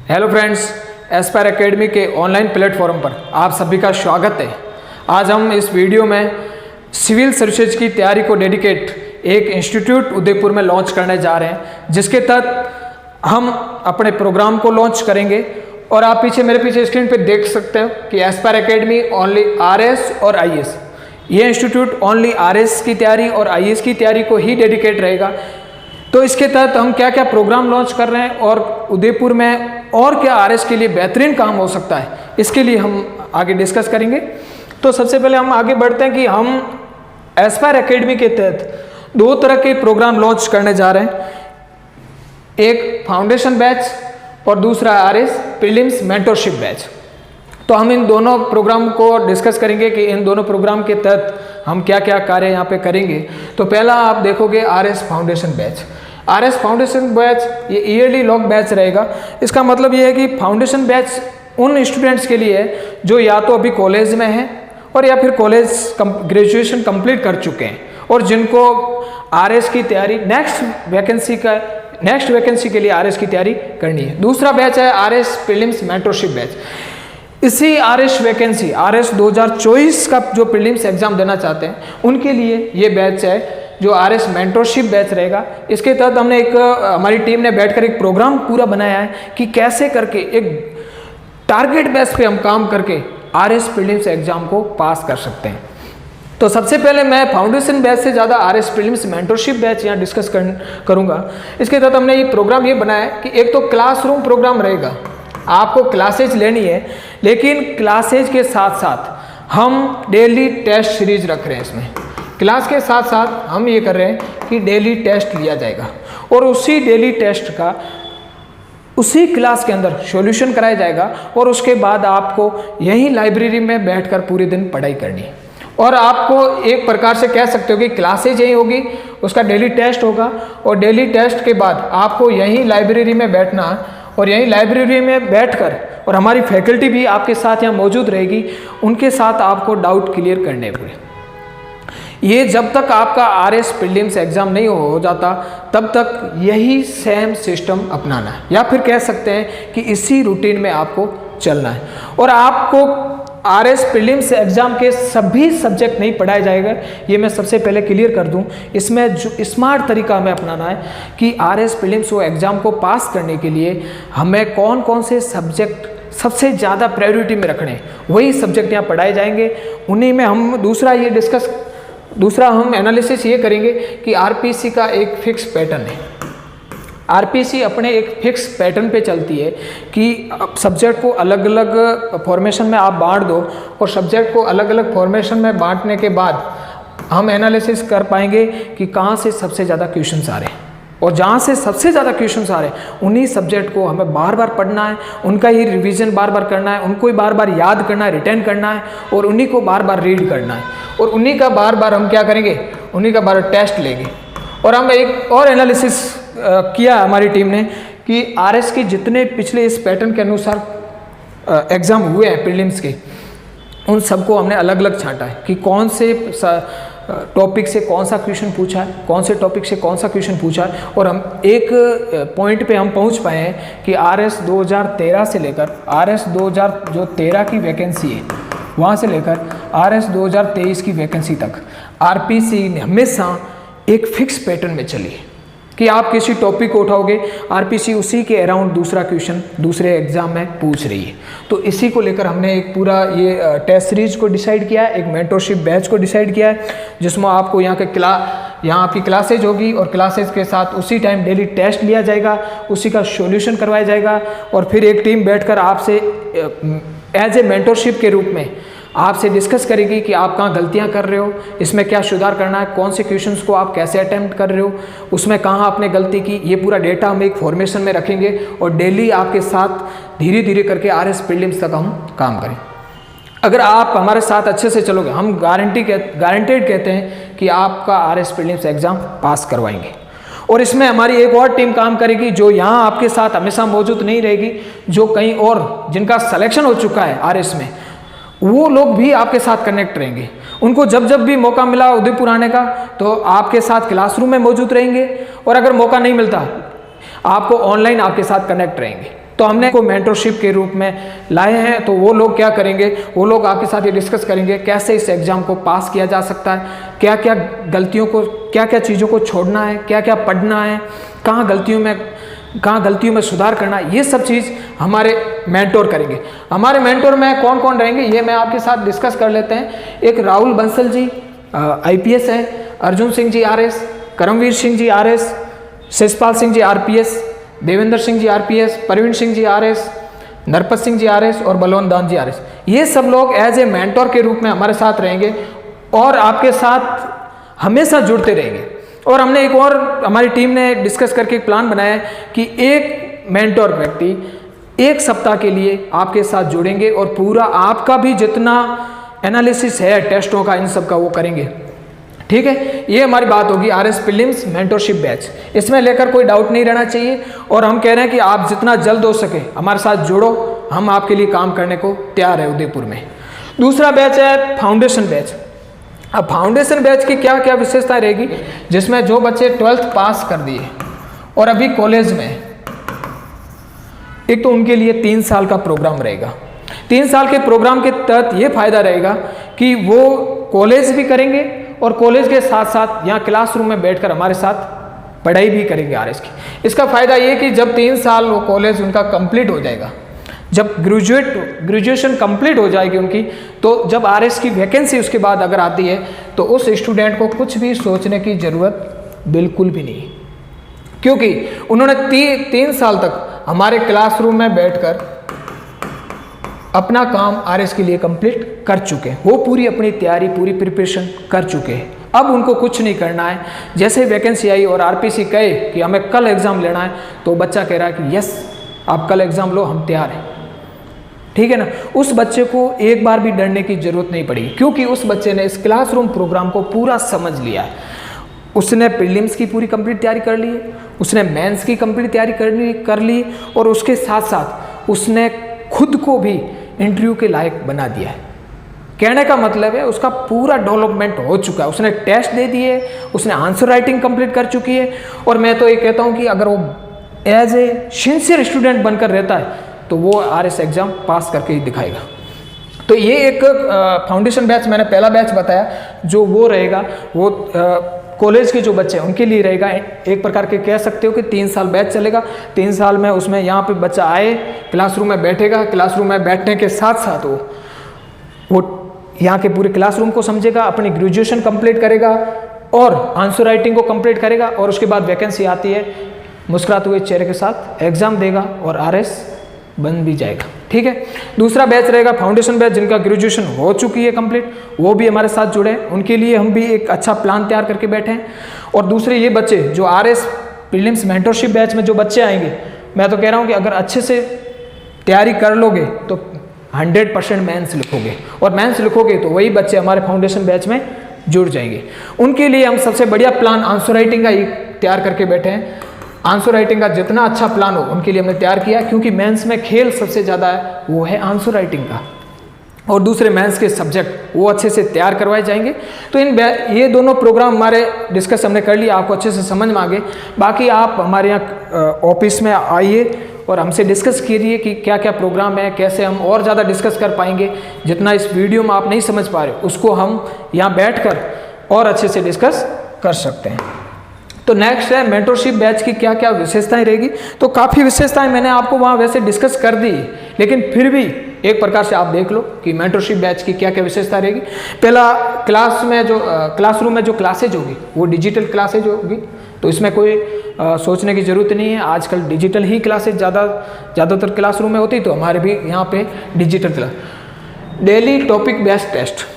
Hello friends, Aspire academy के online platform पर आप सभी का स्वागत है। आज हम इस वीडियो में सिविल सर्विसेज की तैयारी को डेडिकेट एक इंस्टीट्यूट उदयपुर में लॉन्च करने जा रहे हैं, जिसके तहत हम अपने प्रोग्राम को लॉन्च करेंगे। और आप मेरे पीछे स्क्रीन पे देख सकते हो कि एस्पायर एकेडमी ओनली आरएस और आईएएस, ये इंस्टीट्यूट ओनली आरएस की तैयारी और आईएएस की तैयारी को ही डेडिकेट रहेगा। तो इसके तहत हम क्या क्या प्रोग्राम लॉन्च कर रहे हैं और उदयपुर में और क्या आरएस के लिए बेहतरीन काम हो सकता है, इसके लिए हम आगे डिस्कस करेंगे। तो सबसे पहले हम आगे बढ़ते हैं कि हम एस्पायर एकेडमी के तहत दो तरह के प्रोग्राम लॉन्च करने जा रहे हैं, एक फाउंडेशन बैच और दूसरा आरएस प्रीलिम्स मेंटरशिप बैच। तो हम इन दोनों प्रोग्राम को डिस्कस करेंगे कि इन दोनों प्रोग्राम के तहत हम क्या क्या कार्य यहाँ पे करेंगे। तो पहला आप देखोगे RS foundation batch. RS foundation batch ये ईयरली लॉन्ग बैच रहेगा। इसका मतलब ये है कि फाउंडेशन बैच उन स्टूडेंट्स के लिए है जो या तो अभी कॉलेज में हैं और या फिर कॉलेज ग्रेजुएशन कंप्लीट कर चुके हैं और जिनको आरएस की तैयारी नेक्स्ट वैकेंसी के लिए आरएस की तैयारी करनी है। दूसरा बैच है आरएस प्रीलिम्स मेंटरशिप बैच। इसी आरएस वैकेंसी आरएस 2024 का जो प्रीलिम्स एग्जाम देना चाहते हैं उनके लिए ये बैच है जो आरएस मेंटरशिप बैच रहेगा। इसके तहत हमने हमारी टीम ने बैठकर एक प्रोग्राम पूरा बनाया है कि कैसे करके एक टारगेट बेस पे हम काम करके आरएस प्रीलिम्स एग्जाम को पास कर सकते हैं। तो सबसे पहले मैं फाउंडेशन बैच से ज़्यादा आरएस प्रीलिम्स मेंटरशिप बैच यहाँ डिस्कस करूँगा। इसके तहत हमने ये प्रोग्राम ये बनाया है कि एक तो क्लासरूम प्रोग्राम रहेगा, आपको क्लासेज लेनी है, लेकिन क्लासेज के साथ साथ हम डेली टेस्ट सीरीज रख रहे हैं। इसमें क्लास के साथ साथ हम ये कर रहे हैं कि डेली टेस्ट लिया जाएगा और उसी डेली टेस्ट का उसी क्लास के अंदर सॉल्यूशन कराया जाएगा और उसके बाद आपको यहीं लाइब्रेरी में बैठकर पूरे दिन पढ़ाई करनी है। और आपको एक प्रकार से कह सकते हो कि क्लासेज यही होगी, उसका डेली टेस्ट होगा और डेली टेस्ट के बाद आपको यहीं लाइब्रेरी में बैठना और यहीं लाइब्रेरी में बैठकर और हमारी फैकल्टी भी आपके साथ यहाँ मौजूद रहेगी, उनके साथ आपको डाउट क्लियर करने पूरे। ये जब तक आपका आरएस प्रीलिम्स एग्जाम नहीं हो जाता तब तक यही सेम सिस्टम अपनाना है, या फिर कह सकते हैं कि इसी रूटीन में आपको चलना है। और आपको आरएस प्रीलिम्स एग्जाम के सभी सब्जेक्ट नहीं पढ़ाए जाएगा, ये मैं सबसे पहले क्लियर कर दूं। इसमें जो स्मार्ट तरीका हमें अपनाना है कि आरएस प्रीलिम्स वो एग्जाम को पास करने के लिए हमें कौन कौन से सब्जेक्ट सबसे ज़्यादा प्रायोरिटी में रखने, वही सब्जेक्ट यहाँ पढ़ाए जाएंगे। उन्हीं में हम दूसरा हम एनालिसिस ये करेंगे कि आरपीसी का एक फिक्स पैटर्न है। आरपीसी अपने एक फिक्स पैटर्न पे चलती है कि सब्जेक्ट को अलग अलग फॉर्मेशन में आप बांट दो और सब्जेक्ट को अलग अलग फॉर्मेशन में बांटने के बाद हम एनालिसिस कर पाएंगे कि कहाँ से सबसे ज़्यादा क्वेश्चंस आ रहे हैं, और जहाँ से सबसे ज़्यादा क्वेश्चंस आ रहे हैं उन्हीं सब्जेक्ट को हमें बार बार पढ़ना है, उनका ही रिवीजन बार बार करना है, उनको ही बार बार याद करना है, रिटेन करना है और उन्हीं को बार बार रीड करना है और उन्हीं का बार बार हम क्या करेंगे, उन्हीं का बार टेस्ट लेंगे। और हम एक और एनालिसिस किया हमारी टीम ने कि आरएस के जितने पिछले इस पैटर्न के अनुसार एग्ज़ाम हुए हैं प्रीलिम्स के, उन सबको हमने अलग अलग छांटा है कि कौन से टॉपिक से कौन सा क्वेश्चन पूछा है, कौन से टॉपिक से कौन सा क्वेश्चन पूछा है। और हम एक पॉइंट पे हम पहुंच पाए हैं कि आरएस 2013 से लेकर आरएस 2013 की वैकेंसी है, वहाँ से लेकर आरएस 2023 की वैकेंसी तक आरपीसी ने हमेशा एक फिक्स पैटर्न में चली है कि आप किसी टॉपिक को उठाओगे, आरपीसी उसी के अराउंड दूसरा क्वेश्चन दूसरे एग्जाम में पूछ रही है। तो इसी को लेकर हमने एक पूरा ये टेस्ट सीरीज को डिसाइड किया है, एक मेंटरशिप बैच को डिसाइड किया है, जिसमें आपको यहाँ आपकी क्लासेज होगी और क्लासेज के साथ उसी टाइम डेली टेस्ट लिया जाएगा, उसी का सॉल्यूशन करवाया जाएगा और फिर एक टीम बैठकर आपसे एज ए मेंटरशिप के रूप में आपसे डिस्कस करेगी कि आप कहाँ गलतियाँ कर रहे हो, इसमें क्या सुधार करना है, कौन से क्वेश्चंस को आप कैसे अटेम्प्ट कर रहे हो, उसमें कहाँ आपने गलती की, ये पूरा डेटा हम एक फॉर्मेशन में रखेंगे और डेली आपके साथ धीरे धीरे करके आरएस प्रीलिम्स तक हम काम करें। अगर आप हमारे साथ अच्छे से चलोगे, हम गारंटेड कहते हैं कि आपका आरएस प्रीलिम्स एग्ज़ाम पास करवाएंगे। और इसमें हमारी एक और टीम काम करेगी जो यहाँ आपके साथ हमेशा मौजूद नहीं रहेगी, जो कहीं और जिनका सिलेक्शन हो चुका है आरएस में, वो लोग भी आपके साथ कनेक्ट रहेंगे। उनको जब जब भी मौका मिला उदयपुर आने का तो आपके साथ क्लासरूम में मौजूद रहेंगे, और अगर मौका नहीं मिलता आपको ऑनलाइन आपके साथ कनेक्ट रहेंगे। तो हमने को मेंटरशिप के रूप में लाए हैं। तो वो लोग क्या करेंगे, वो लोग आपके साथ ये डिस्कस करेंगे कैसे इस एग्ज़ाम को पास किया जा सकता है, क्या क्या गलतियों को, क्या क्या चीज़ों को छोड़ना है, क्या क्या पढ़ना है, कहाँ गलतियों में सुधार करना है, ये सब चीज़ हमारे मेंटोर करेंगे। हमारे मेंटोर में कौन कौन रहेंगे ये मैं आपके साथ डिस्कस कर लेते हैं। एक राहुल बंसल जी IPS है, Arjun Singh ji RS, Karambir Singh ji RS, Shishpal Singh ji RPS, Devendra Singh ji RPS, Praveen Singh ji RS, Narpat Singh ji RS और बलवंत दान जी RS। ये सब लोग एज ए मेंटोर के रूप में हमारे साथ रहेंगे और आपके साथ हमेशा जुड़ते रहेंगे। और हमने एक और हमारी टीम ने डिस्कस करके एक प्लान बनाया है कि एक मेंटोर व्यक्ति 1 सप्ताह के लिए आपके साथ जुड़ेंगे और पूरा आपका भी जितना एनालिसिस है टेस्टों का, इन सब का वो करेंगे। ठीक है, ये हमारी बात होगी RS प्रीलिम्स मेंटरशिप बैच। इसमें लेकर कोई डाउट नहीं रहना चाहिए और हम कह रहे हैं कि आप जितना जल्द हो सके हमारे साथ जुड़ो, हम आपके लिए काम करने को तैयार है उदयपुर में। दूसरा बैच है फाउंडेशन बैच। अब फाउंडेशन बैच की क्या क्या विशेषता रहेगी, जिसमें जो बच्चे 12th पास कर दिए और अभी कॉलेज में, एक तो उनके लिए 3 साल का प्रोग्राम रहेगा। 3 साल के प्रोग्राम के तहत ये फायदा रहेगा कि वो कॉलेज भी करेंगे और कॉलेज के साथ साथ यहाँ क्लासरूम में बैठकर हमारे साथ पढ़ाई भी करेंगे RS की। इसका फ़ायदा ये कि जब 3 साल वो कॉलेज उनका कंप्लीट हो जाएगा, जब ग्रेजुएशन कंप्लीट हो जाएगी उनकी, तो जब RS की वैकेंसी उसके बाद अगर आती है तो उस स्टूडेंट को कुछ भी सोचने की ज़रूरत बिल्कुल भी नहीं, क्योंकि उन्होंने 3 साल तक हमारे क्लासरूम में बैठकर अपना काम RS के लिए कंप्लीट कर चुके हैं। वो पूरी अपनी तैयारी, पूरी प्रिपरेशन कर चुके हैं। अब उनको कुछ नहीं करना है। जैसे वैकेंसी आई और RPC कहे कि हमें कल एग्ज़ाम लेना है, तो बच्चा कह रहा है कि यस आप कल एग्ज़ाम लो, हम तैयार हैं। ठीक है ना, उस बच्चे को एक बार भी डरने की ज़रूरत नहीं पड़ी, क्योंकि उस बच्चे ने इस क्लासरूम प्रोग्राम को पूरा समझ लिया है। उसने प्रीलिम्स की पूरी कंप्लीट तैयारी कर ली है, उसने मेंस की कंप्लीट तैयारी कर ली और उसके साथ साथ उसने खुद को भी इंटरव्यू के लायक बना दिया है। कहने का मतलब है उसका पूरा डेवलपमेंट हो चुका है। उसने टेस्ट दे दिए, उसने आंसर राइटिंग कंप्लीट कर चुकी है। और मैं तो ये कहता हूँ कि अगर वो एज ए सिंसियर स्टूडेंट बनकर रहता है तो वो RS एग्ज़ाम पास करके ही दिखाएगा। तो ये एक फाउंडेशन बैच मैंने पहला बैच बताया, जो वो रहेगा वो कॉलेज के जो बच्चे हैं उनके लिए रहेगा। एक प्रकार के कह सकते हो कि 3 साल बैच चलेगा। 3 साल में उसमें यहाँ पे बच्चा आए, क्लासरूम में बैठेगा, क्लासरूम में बैठने के साथ साथ वो यहाँ के पूरे क्लासरूम को समझेगा, अपनी ग्रेजुएशन कंप्लीट करेगा और आंसर राइटिंग को कंप्लीट करेगा और उसके बाद वैकेंसी आती है, मुस्कुराते हुए चेहरे के साथ एग्ज़ाम देगा और RS बन भी जाएगा। ठीक है, दूसरा बैच रहेगा फाउंडेशन बैच, जिनका ग्रेजुएशन हो चुकी है कंप्लीट, वो भी हमारे साथ जुड़े हैं। उनके लिए हम भी एक अच्छा प्लान तैयार करके बैठे हैं। और दूसरे ये बच्चे जो RS प्रीलिम्स मेंटरशिप बैच में जो बच्चे आएंगे, मैं तो कह रहा हूँ कि अगर अच्छे से तैयारी कर लोगे तो 100% मेंस लिखोगे, और मेंस लिखोगे तो वही बच्चे हमारे फाउंडेशन बैच में जुड़ जाएंगे। उनके लिए हम सबसे बढ़िया प्लान आंसर राइटिंग का ही तैयार करके बैठे हैं। आंसर राइटिंग का जितना अच्छा प्लान हो उनके लिए हमने तैयार किया, क्योंकि मेंस में खेल सबसे ज़्यादा है, वो है आंसर राइटिंग का। और दूसरे मेंस के सब्जेक्ट वो अच्छे से तैयार करवाए जाएंगे। तो ये दोनों प्रोग्राम हमारे डिस्कस हमने कर लिया, आपको अच्छे से समझ में आ गए। बाकी आप हमारे यहाँ ऑफिस में आइए और हमसे डिस्कस कीजिए कि क्या क्या प्रोग्राम है, कैसे हम और ज़्यादा डिस्कस कर पाएंगे। जितना इस वीडियो में आप नहीं समझ पा रहे उसको हम यहाँ बैठकर और अच्छे से डिस्कस कर सकते हैं। तो नेक्स्ट है मेंटरशिप बैच की क्या क्या विशेषताएं रहेगी। तो काफ़ी विशेषताएं मैंने आपको वहाँ वैसे डिस्कस कर दी, लेकिन फिर भी एक प्रकार से आप देख लो कि मेंटरशिप बैच की क्या क्या विशेषता रहेगी। पहला, क्लासरूम में जो क्लासेज होगी वो डिजिटल क्लासेज होगी, तो इसमें कोई सोचने की ज़रूरत नहीं है। आजकल डिजिटल ही क्लासेज ज़्यादातर क्लासरूम में होती, तो हमारे भी यहाँ पे digital class. Daily topic based test,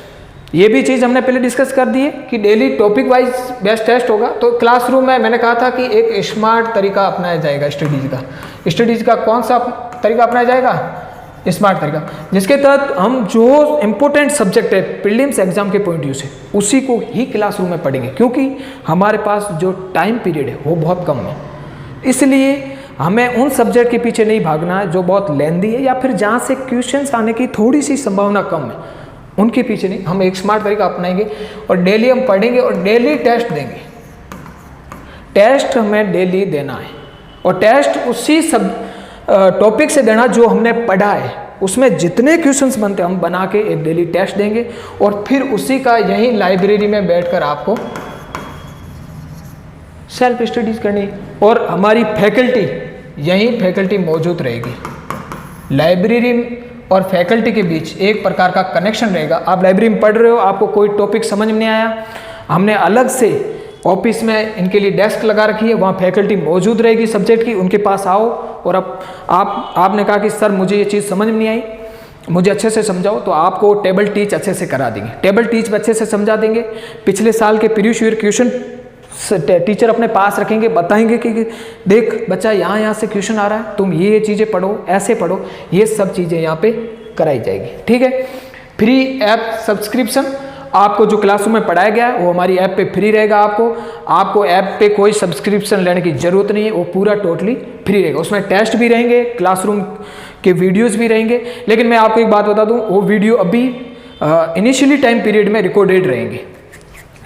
ये भी चीज़ हमने पहले डिस्कस कर दी है कि daily topic wise best test होगा। तो क्लासरूम में मैंने कहा था कि एक स्मार्ट तरीका अपनाया जाएगा स्टडीज़ का। कौन सा तरीका अपनाया जाएगा? स्मार्ट तरीका, जिसके तहत हम जो इम्पोर्टेंट सब्जेक्ट है प्रीलिम्स एग्जाम के पॉइंट व्यू से उसी को ही क्लासरूम में पढ़ेंगे, क्योंकि हमारे पास जो टाइम पीरियड है वो बहुत कम है। इसलिए हमें उन सब्जेक्ट के पीछे नहीं भागना है जो बहुत लेंदी है या फिर जहाँ से क्वेश्चंस आने की थोड़ी सी संभावना कम है, उनके पीछे नहीं। हम एक स्मार्ट तरीका अपनाएंगे और डेली हम पढ़ेंगे और डेली टेस्ट देंगे। टेस्ट हमें डेली देना है और टेस्ट उसी टॉपिक से देना जो हमने पढ़ा है, उसमें जितने क्वेश्चंस बनते हैं हम बना के एक डेली टेस्ट देंगे और फिर उसी का यहीं लाइब्रेरी में बैठकर आपको सेल्फ स्टडीज करनी। और हमारी फैकल्टी मौजूद रहेगी। लाइब्रेरी और फैकल्टी के बीच एक प्रकार का कनेक्शन रहेगा। आप लाइब्रेरी में पढ़ रहे हो, आपको कोई टॉपिक समझ में नहीं आया, हमने अलग से ऑफिस में इनके लिए डेस्क लगा रखी है, वहाँ फैकल्टी मौजूद रहेगी सब्जेक्ट की, उनके पास आओ और अब आपने कहा कि सर मुझे ये चीज़ समझ में नहीं आई, मुझे अच्छे से समझाओ, तो आपको टेबल टीच अच्छे से करा देंगे। टेबल टीच अच्छे से समझा देंगे। पिछले साल के प्रीवियस ईयर क्वेश्चन टीचर अपने पास रखेंगे, बताएंगे कि देख बच्चा यहाँ से क्वेश्चन आ रहा है, तुम ये चीज़ें पढ़ो, ऐसे पढ़ो, ये सब चीज़ें यहाँ पे कराई जाएगी। ठीक है। फ्री ऐप सब्सक्रिप्शन, आपको जो क्लासरूम में पढ़ाया गया है वो हमारी ऐप पे फ्री रहेगा। आपको ऐप पे कोई सब्सक्रिप्शन लेने की ज़रूरत नहीं है, वो पूरा टोटली फ्री रहेगा। उसमें टेस्ट भी रहेंगे, क्लासरूम के वीडियोस भी रहेंगे। लेकिन मैं आपको एक बात बता दूं, वो वीडियो अभी इनिशियली टाइम पीरियड में रिकॉर्डेड रहेंगे।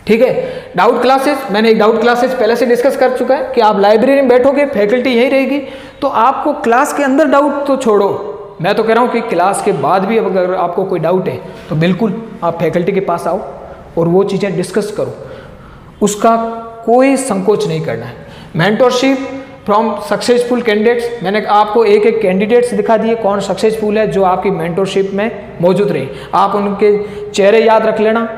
ठीक है। डाउट क्लासेस, मैंने एक डाउट क्लासेस पहले से डिस्कस कर चुका है कि आप लाइब्रेरी में बैठोगे, फैकल्टी यहीं रहेगी, तो आपको क्लास के अंदर डाउट तो छोड़ो, मैं तो कह रहा हूँ कि क्लास के बाद भी अगर आपको कोई डाउट है तो बिल्कुल आप फैकल्टी के पास आओ और वो चीज़ें डिस्कस करो, उसका कोई संकोच नहीं करना है। मेंटरशिप फ्रॉम सक्सेसफुल कैंडिडेट्स, मैंने आपको एक एक कैंडिडेट्स दिखा दिए कौन सक्सेसफुल है जो आपकी मेंटरशिप में मौजूद रही। आप उनके चेहरे याद रख लेना,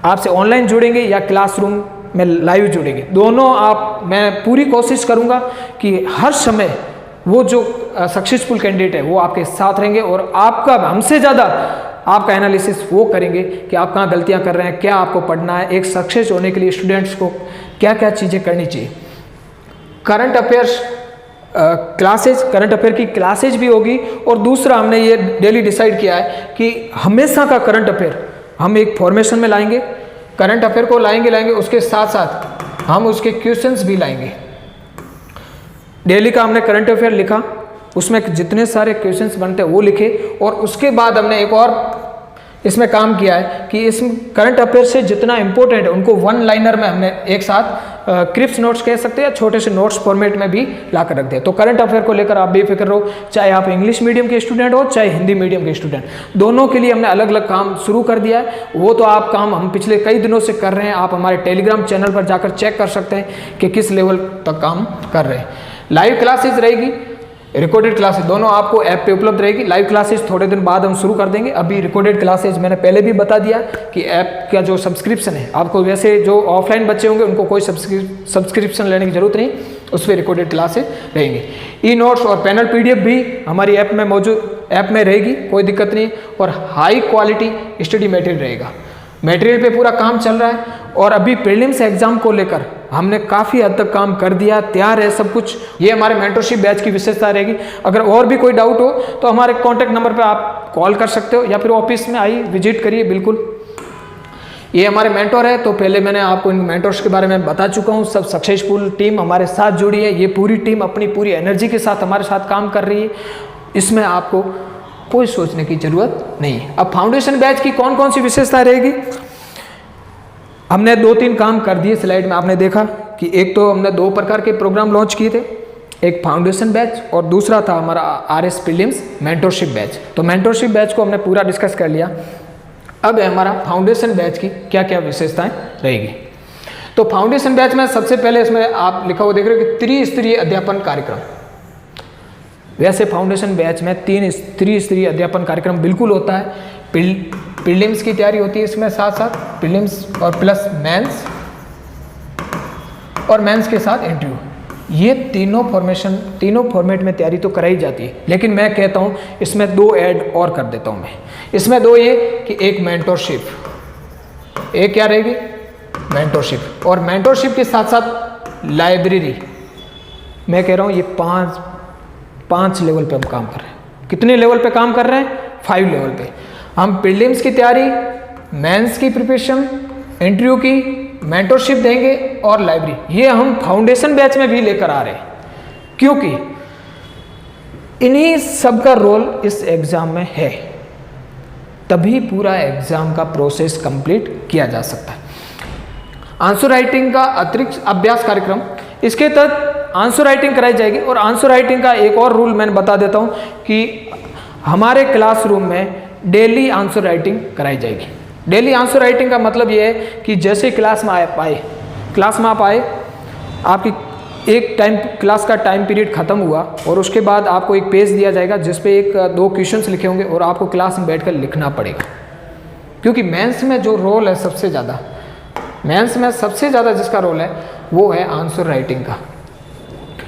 आपसे ऑनलाइन जुड़ेंगे या क्लासरूम में लाइव जुड़ेंगे, दोनों मैं पूरी कोशिश करूँगा कि हर समय वो जो सक्सेसफुल कैंडिडेट है वो आपके साथ रहेंगे और आपका हमसे ज़्यादा आपका एनालिसिस वो करेंगे कि आप कहाँ गलतियाँ कर रहे हैं, क्या आपको पढ़ना है, एक सक्सेस होने के लिए स्टूडेंट्स को क्या क्या चीज़ें करनी चाहिए। Current affairs classes, current affair की क्लासेज भी होगी। और दूसरा हमने ये डेली डिसाइड किया है कि हमेशा का करंट अफेयर हम एक फॉर्मेशन में लाएंगे, करंट अफेयर को लाएंगे, उसके साथ साथ हम उसके क्वेश्चंस भी लाएंगे। डेली का हमने करंट अफेयर लिखा, उसमें जितने सारे क्वेश्चंस बनते हैं वो लिखे और उसके बाद हमने एक और इसमें काम किया है कि इस करंट अफेयर से जितना इंपॉर्टेंट है उनको वन लाइनर में हमने एक साथ क्रिप्स नोट्स कह सकते हैं या छोटे से नोट्स फॉर्मेट में भी ला कर रख दिया। तो करंट अफेयर को लेकर आप बेफिक्र रहो, चाहे आप इंग्लिश मीडियम के स्टूडेंट हो चाहे हिंदी मीडियम के स्टूडेंट, दोनों के लिए हमने अलग अलग काम शुरू कर दिया है। वो तो आप काम हम पिछले कई दिनों से कर रहे हैं, आप हमारे टेलीग्राम चैनल पर जाकर चेक कर सकते हैं कि किस लेवल तक काम कर रहे हैं। लाइव क्लासेज रहेगी, रिकॉर्डेड क्लासेस दोनों आपको ऐप पे उपलब्ध रहेगी। लाइव क्लासेस थोड़े दिन बाद हम शुरू कर देंगे, अभी रिकॉर्डेड क्लासेस मैंने पहले भी बता दिया कि ऐप का जो सब्सक्रिप्शन है आपको, वैसे जो ऑफलाइन बच्चे होंगे उनको कोई सब्सक्रिप्शन लेने की जरूरत नहीं, उस पर रिकॉर्डेड क्लासेस रहेंगी। ई नोट्स और पैनल PDF भी हमारी ऐप में मौजूद, ऐप में रहेगी, कोई दिक्कत नहीं। और हाई क्वालिटी स्टडी मटेरियल रहेगा, मटेरियल पे पूरा काम चल रहा है। और अभी प्रीलिम्स एग्जाम को लेकर हमने काफ़ी हद तक काम कर दिया, तैयार है सब कुछ। ये हमारे मेंटरशिप बैच की विशेषता रहेगी। अगर और भी कोई डाउट हो तो हमारे कॉन्टैक्ट नंबर पे आप कॉल कर सकते हो या फिर ऑफिस में आइए, विजिट करिए। बिल्कुल, ये हमारे मेंटर है, तो पहले मैंने आपको इन मेंटर्स के बारे में बता चुका हूँ। सब सक्सेसफुल टीम हमारे साथ जुड़ी है, ये पूरी टीम अपनी पूरी एनर्जी के साथ हमारे साथ काम कर रही है, इसमें आपको कोई सोचने की जरूरत नहीं है। अब फाउंडेशन बैच की कौन कौन सी विशेषता रहेगी, हमने 2-3 काम कर दिए। स्लाइड में आपने देखा कि एक तो हमने 2 प्रकार के प्रोग्राम लॉन्च किए थे, एक फाउंडेशन बैच और दूसरा था हमारा RS प्रीलिम्स मेंटरशिप बैच। तो मेंटरशिप बैच को हमने पूरा डिस्कस कर लिया। अब है हमारा फाउंडेशन बैच की क्या क्या विशेषताएं रहेगी। तो फाउंडेशन बैच में सबसे पहले इसमें आप लिखा हुआ देख रहे हो कि त्रिस्तरीय अध्यापन कार्यक्रम। वैसे फाउंडेशन बैच में 3 त्रिस्तरीय अध्यापन कार्यक्रम बिल्कुल होता है। प्रीलिम्स की तैयारी होती है इसमें, साथ साथ प्रीलिम्स और प्लस मेंस और मेंस के साथ इंटरव्यू, ये तीनों फॉर्मेट में तैयारी तो कराई जाती है। लेकिन मैं कहता हूँ इसमें 2 ऐड और कर देता हूँ मैं। इसमें 2 ये कि एक मेंटरशिप, एक क्या रहेगी मेंटरशिप, और मेंटरशिप के साथ साथ लाइब्रेरी। मैं कह रहा हूँ ये 5 लेवल पे हम काम कर रहे हैं। कितने लेवल पे काम कर रहे हैं? 5 लेवल पे। हम प्रीलिम्स की तैयारी, मेंस की प्रिपरेशन, इंटरव्यू की, मेंटरशिप देंगे और लाइब्रेरी, ये हम फाउंडेशन बैच में भी लेकर आ रहे हैं, क्योंकि इन्हीं सब का रोल इस एग्जाम में है, तभी पूरा एग्जाम का प्रोसेस कंप्लीट किया जा सकता है। आंसर राइटिंग का अतिरिक्त अभ्यास कार्यक्रम, इसके तहत आंसर राइटिंग कराई जाएगी। और आंसर राइटिंग का एक और रूल मैंने बता देता हूँ कि हमारे क्लासरूम में डेली आंसर राइटिंग कराई जाएगी। डेली आंसर राइटिंग का मतलब ये है कि जैसे क्लास में आप आए, आपकी एक टाइम क्लास का टाइम पीरियड खत्म हुआ और उसके बाद आपको एक पेज दिया जाएगा जिस पे 1-2 क्वेश्चंस लिखे होंगे और आपको क्लास में बैठकर लिखना पड़ेगा। क्योंकि मेंस में जो रोल है सबसे ज़्यादा जिसका रोल है वो है आंसर राइटिंग का।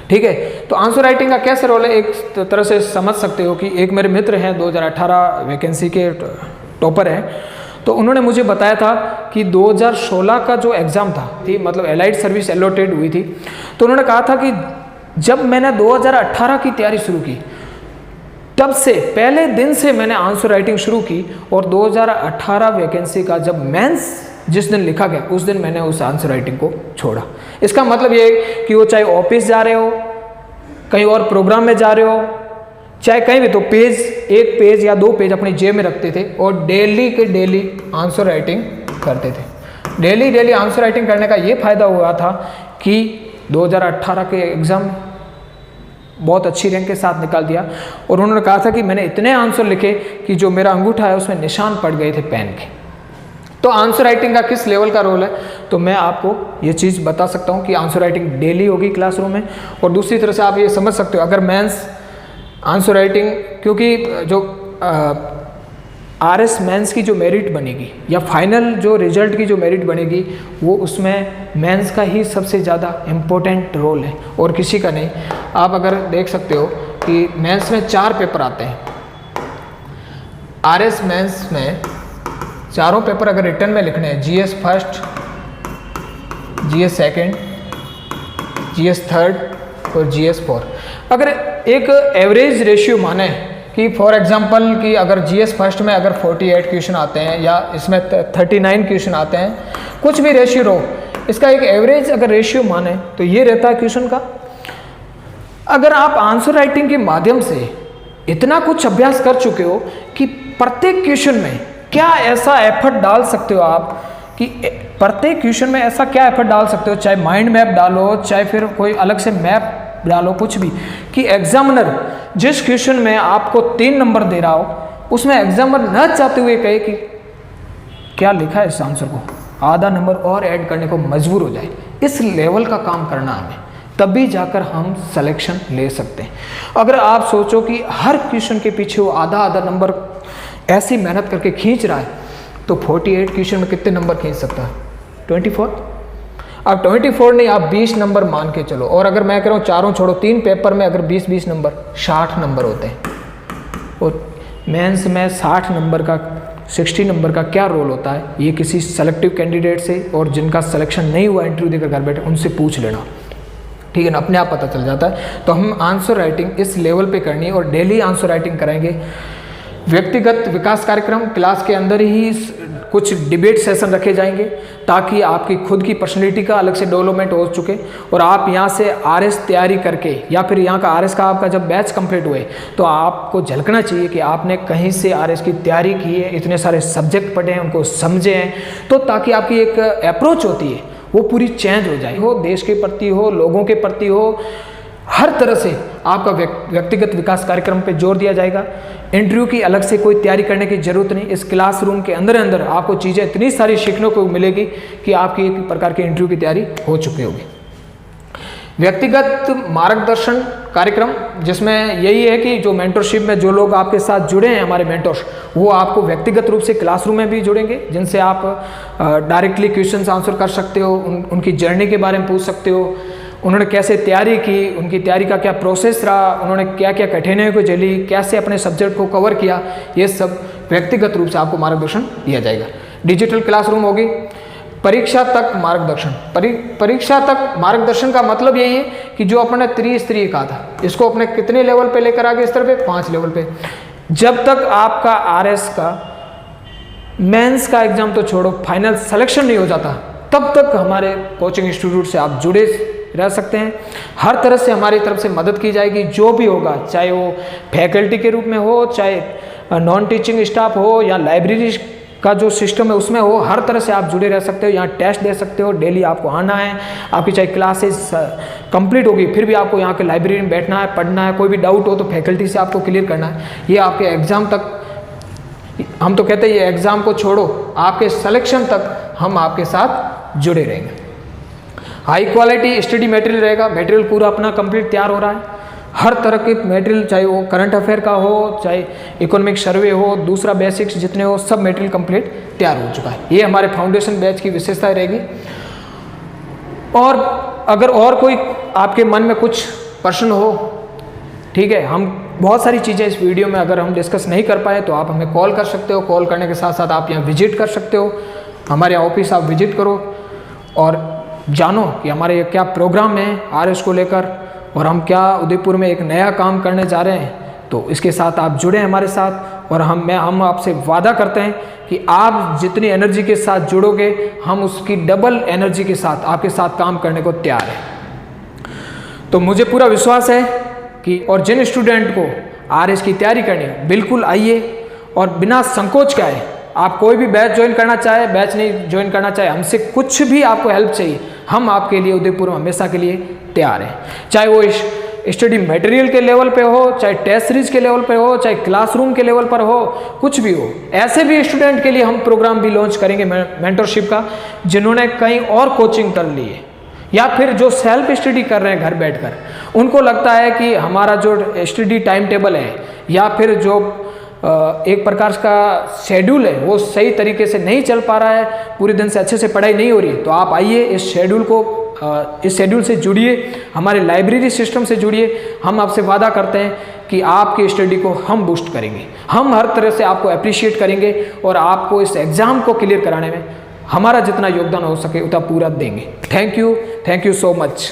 ठीक है, तो आंसर राइटिंग का कैसे रोल है एक तरह से समझ सकते हो कि एक मेरे मित्र हैं 2018 वैकेंसी के टॉपर हैं, तो उन्होंने मुझे बताया था कि 2016 का जो एग्ज़ाम था मतलब एलाइड सर्विस एलोटेड हुई थी, तो उन्होंने कहा था कि जब मैंने 2018 की तैयारी शुरू की तब से पहले दिन से मैंने आंसर राइटिंग शुरू की और 2018 वैकेंसी का जब मेंस जिस दिन लिखा गया उस दिन मैंने उस आंसर राइटिंग को छोड़ा। इसका मतलब ये है कि वो चाहे ऑफिस जा रहे हो, कहीं और प्रोग्राम में जा रहे हो, चाहे कहीं भी, तो एक पेज या 2 पेज अपनी जेब में रखते थे और डेली के डेली आंसर राइटिंग करते थे। डेली आंसर राइटिंग करने का ये फ़ायदा हुआ था कि 2018 के एग्ज़ाम बहुत अच्छी रैंक के साथ निकाल दिया। और उन्होंने कहा था कि मैंने इतने आंसर लिखे कि जो मेरा अंगूठा है उसमें निशान पड़ गए थे पेन के। तो आंसर राइटिंग का किस लेवल का रोल है, तो मैं आपको ये चीज़ बता सकता हूँ कि आंसर राइटिंग डेली होगी क्लासरूम में। और दूसरी तरह से आप ये समझ सकते हो, अगर मेंस आंसर राइटिंग, क्योंकि जो RS मेंस की जो मेरिट बनेगी या फाइनल जो रिजल्ट की जो मेरिट बनेगी वो उसमें मेंस का ही सबसे ज़्यादा इम्पोर्टेंट रोल है और किसी का नहीं। आप अगर देख सकते हो कि मेंस में 4 पेपर आते हैं। RS मेंस में चारों पेपर अगर रिटर्न में लिखने हैं, GS first, GS second, GS third और GS फोर्थ, अगर एक एवरेज रेशियो माने कि फॉर एग्जांपल कि अगर GS फर्स्ट में अगर 48 क्वेश्चन आते हैं या इसमें 39 क्वेश्चन आते हैं, कुछ भी रेशियो रहो, इसका एक एवरेज अगर रेशियो माने तो ये रहता है क्वेश्चन का। अगर आप आंसर राइटिंग के माध्यम से इतना कुछ अभ्यास कर चुके हो कि प्रत्येक क्वेश्चन में क्या ऐसा एफर्ट डाल सकते हो आप कि प्रत्येक क्वेश्चन में ऐसा क्या एफर्ट डाल सकते हो, चाहे माइंड मैप डालो, चाहे फिर कोई अलग से मैप डालो, कुछ भी, कि एग्जामिनर जिस क्वेश्चन में आपको 3 नंबर दे रहा हो उसमें एग्जामिनर न चाहते हुए कहे कि क्या लिखा है इस आंसर को, आधा नंबर और ऐड करने को मजबूर हो जाए। इस लेवल का काम करना हमें, तभी जाकर हम सिलेक्शन ले सकते हैं। अगर आप सोचो कि हर क्वेश्चन के पीछे वो आधा नंबर ऐसी मेहनत करके खींच रहा है, तो 48 क्वेश्चन में कितने नंबर खींच सकता है? 24। अब 24 नहीं, आप 20 नंबर मान के चलो। और अगर मैं कह रहा हूँ चारों छोड़ो, 3 पेपर में अगर 20-20 नंबर, 60 नंबर होते हैं। और मेंस में 60 नंबर का, 60 नंबर का क्या रोल होता है, ये किसी सेलेक्टिव कैंडिडेट से और जिनका सिलेक्शन नहीं हुआ इंटरव्यू देकर घर बैठे, उनसे पूछ लेना, ठीक है ना, अपने आप पता चल जाता है। तो हम आंसर राइटिंग इस लेवल पे करनी है और डेली आंसर राइटिंग कराएंगे। व्यक्तिगत विकास कार्यक्रम क्लास के अंदर ही कुछ डिबेट सेशन रखे जाएंगे ताकि आपकी खुद की पर्सनैलिटी का अलग से डेवलपमेंट हो चुके और आप यहाँ से RS तैयारी करके या फिर यहाँ का RS का आपका जब बैच कंप्लीट हुए तो आपको झलकना चाहिए कि आपने कहीं से RS की तैयारी की है, इतने सारे सब्जेक्ट पढ़े हैं, उनको समझे हैं, तो ताकि आपकी एक अप्रोच होती है वो पूरी चेंज हो जाए, हो देश के प्रति हो, लोगों के प्रति हो, हर तरह से आपका व्यक्तिगत विकास कार्यक्रम पे जोर दिया जाएगा। इंटरव्यू की अलग से कोई तैयारी करने की ज़रूरत नहीं, इस क्लासरूम के अंदर आपको चीज़ें इतनी सारी सीखने को मिलेगी कि आपकी एक प्रकार की इंटरव्यू की तैयारी हो चुकी होगी। व्यक्तिगत मार्गदर्शन कार्यक्रम, जिसमें यही है कि जो मेंटरशिप में जो लोग आपके साथ जुड़े हैं, हमारे मेंटर्स, वो आपको व्यक्तिगत रूप से क्लासरूम में भी जुड़ेंगे, जिनसे आप डायरेक्टली क्वेश्चन आंसर कर सकते हो, उनकी जर्नी के बारे में पूछ सकते हो, उन्होंने कैसे तैयारी की, उनकी तैयारी का क्या प्रोसेस रहा, उन्होंने क्या क्या कठिनाइयों को झेली, कैसे अपने सब्जेक्ट को कवर किया, ये सब व्यक्तिगत रूप से आपको मार्गदर्शन दिया जाएगा। डिजिटल क्लासरूम होगी। परीक्षा तक मार्गदर्शन, परीक्षा तक मार्गदर्शन का मतलब यही है कि जो अपने त्रिस्तरीय कहा था, इसको अपने कितने लेवल पे लेकर आगे स्तर पे, 5 लेवल पे। जब तक आपका RS का मेंस का एग्जाम तो छोड़ो, फाइनल सिलेक्शन नहीं हो जाता, तब तक हमारे कोचिंग इंस्टीट्यूट से आप जुड़े रह सकते हैं। हर तरह से हमारी तरफ से मदद की जाएगी, जो भी होगा, चाहे वो फैकल्टी के रूप में हो, चाहे नॉन टीचिंग स्टाफ हो या लाइब्रेरी का जो सिस्टम है उसमें हो, हर तरह से आप जुड़े रह सकते हो। यहाँ टेस्ट दे सकते हो, डेली आपको आना है, आपकी चाहे क्लासेस कंप्लीट होगी, फिर भी आपको यहाँ के लाइब्रेरी में बैठना है, पढ़ना है, कोई भी डाउट हो तो फैकल्टी से आपको क्लियर करना है। ये आपके एग्ज़ाम तक, हम तो कहते हैं ये एग्ज़ाम को छोड़ो, आपके सिलेक्शन तक हम आपके साथ जुड़े रहेंगे। हाई क्वालिटी स्टडी मटेरियल रहेगा, मटेरियल पूरा अपना कंप्लीट तैयार हो रहा है। हर तरह के मटेरियल, चाहे वो करंट अफेयर का हो, चाहे इकोनॉमिक सर्वे हो, दूसरा बेसिक्स जितने हो, सब मटेरियल कंप्लीट तैयार हो चुका है। ये हमारे फाउंडेशन बैच की विशेषता रहेगी। और अगर और कोई आपके मन में कुछ प्रश्न हो, ठीक है, हम बहुत सारी चीज़ें इस वीडियो में अगर हम डिस्कस नहीं कर पाए तो आप हमें कॉल कर सकते हो। कॉल करने के साथ साथ आप यहाँ विजिट कर सकते हो, हमारे ऑफिस आप विजिट करो और जानो कि हमारे क्या प्रोग्राम है आरएस को लेकर, और हम क्या उदयपुर में एक नया काम करने जा रहे हैं। तो इसके साथ आप जुड़े हमारे साथ, और हम आपसे वादा करते हैं कि आप जितनी एनर्जी के साथ जुड़ोगे, हम उसकी डबल एनर्जी के साथ आपके साथ काम करने को तैयार हैं। तो मुझे पूरा विश्वास है कि, और जिन स्टूडेंट को आरएस की तैयारी करनी है, बिल्कुल आइए और बिना संकोच का है। आप कोई भी बैच ज्वाइन करना चाहे, बैच नहीं ज्वाइन करना चाहे, हमसे कुछ भी आपको हेल्प चाहिए, हम आपके लिए उदयपुर में हमेशा के लिए तैयार हैं। चाहे वो स्टडी मटेरियल के लेवल पे हो, चाहे टेस्ट सीरीज के लेवल पे हो, चाहे क्लासरूम के लेवल पर हो, कुछ भी हो। ऐसे भी स्टूडेंट के लिए हम प्रोग्राम भी लॉन्च करेंगे मेंटरशिप का, जिन्होंने कहीं और कोचिंग कर ली है या फिर जो सेल्फ स्टडी कर रहे हैं घर बैठकर, उनको लगता है कि हमारा जो स्टडी टाइम टेबल है या फिर जो एक प्रकार का शेड्यूल है वो सही तरीके से नहीं चल पा रहा है, पूरे दिन से अच्छे से पढ़ाई नहीं हो रही, तो आप आइए इस शेड्यूल से जुड़िए, हमारे लाइब्रेरी सिस्टम से जुड़िए। हम आपसे वादा करते हैं कि आपकी स्टडी को हम बूस्ट करेंगे, हम हर तरह से आपको अप्रिशिएट करेंगे और आपको इस एग्ज़ाम को क्लियर कराने में हमारा जितना योगदान हो सके उतना पूरा देंगे। Thank you so much.